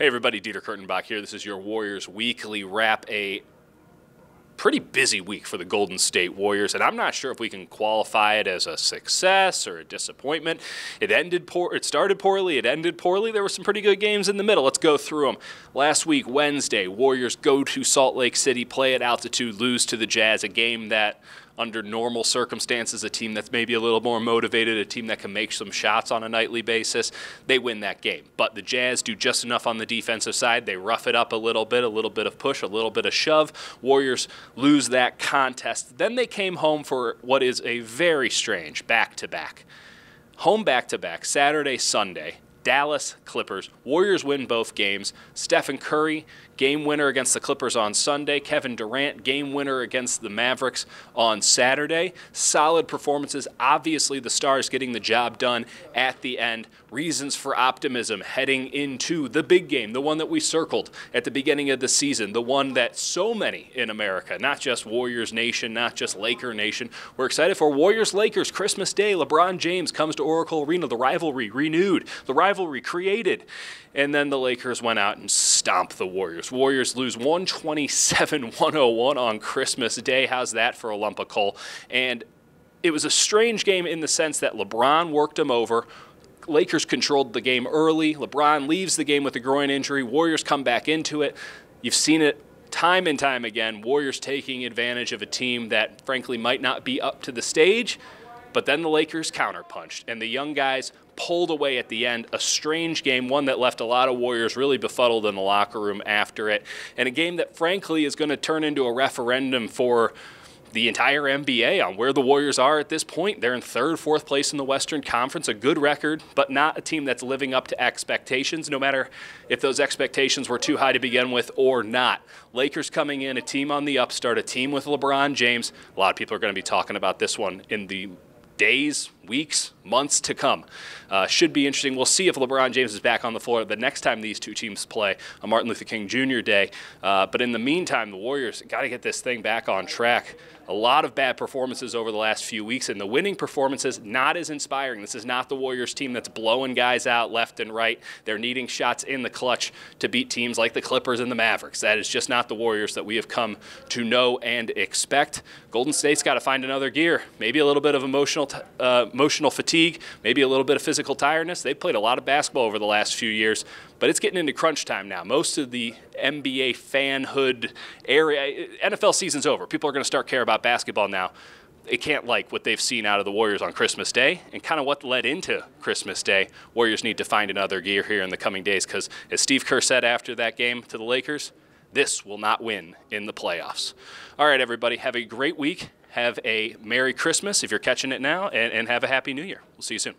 Hey everybody, Dieter Kurtenbach here. This is your Warriors Weekly Wrap. A pretty busy week for the Golden State Warriors, and I'm not sure if we can qualify it as a success or a disappointment. It started poorly, it ended poorly. There were some pretty good games in the middle. Let's go through them. Last week, Wednesday, Warriors go to Salt Lake City, play at altitude, lose to the Jazz, a game that under normal circumstances, a team that's maybe a little more motivated, a team that can make some shots on a nightly basis, they win that game. But the Jazz do just enough on the defensive side. They rough it up a little bit of push, a little bit of shove. Warriors lose that contest. Then they came home for what is a very strange back-to-back. Home back-to-back, Saturday, Sunday. Dallas Clippers. Warriors win both games. Stephen Curry, game winner against the Clippers on Sunday. Kevin Durant, game winner against the Mavericks on Saturday. Solid performances. Obviously, the Stars getting the job done at the end. Reasons for optimism heading into the big game, the one that we circled at the beginning of the season, the one that so many in America, not just Warriors Nation, not just Laker Nation, we're excited for. Warriors-Lakers, Christmas Day. LeBron James comes to Oracle Arena. The rivalry renewed. The rivalry created. And then the Lakers went out and stomped the Warriors. Warriors lose 127-101 on Christmas Day. How's that for a lump of coal? And it was a strange game in the sense that LeBron worked him over. Lakers controlled the game early. LeBron leaves the game with a groin injury. Warriors come back into it. You've seen it time and time again. Warriors taking advantage of a team that, frankly, might not be up to the stage. But then the Lakers counterpunched, and the young guys pulled away at the end. A strange game, one that left a lot of Warriors really befuddled in the locker room after it, and a game that, frankly, is going to turn into a referendum for the entire NBA on where the Warriors are at this point. They're in third, fourth place in the Western Conference, a good record, but not a team that's living up to expectations, no matter if those expectations were too high to begin with or not. Lakers coming in, a team on the upstart, a team with LeBron James. A lot of people are going to be talking about this one in the days, weeks, months to come. Should be interesting. We'll see if LeBron James is back on the floor the next time these two teams play on Martin Luther King Jr. Day. But in the meantime, the Warriors got to get this thing back on track. A lot of bad performances over the last few weeks, and the winning performances not as inspiring. This is not the Warriors team that's blowing guys out left and right. They're needing shots in the clutch to beat teams like the Clippers and the Mavericks. That is just not the Warriors that we have come to know and expect. Golden State's got to find another gear. Maybe a little bit of emotional fatigue, maybe a little bit of physical tiredness. They've played a lot of basketball over the last few years, but it's getting into crunch time now. Most of the NBA fanhood area, NFL season's over. People are going to start caring about basketball now. They can't like what they've seen out of the Warriors on Christmas Day and kind of what led into Christmas Day. Warriors need to find another gear here in the coming days because, as Steve Kerr said after that game to the Lakers, this will not win in the playoffs. All right, everybody, have a great week. Have a Merry Christmas if you're catching it now, and have a Happy New Year. We'll see you soon.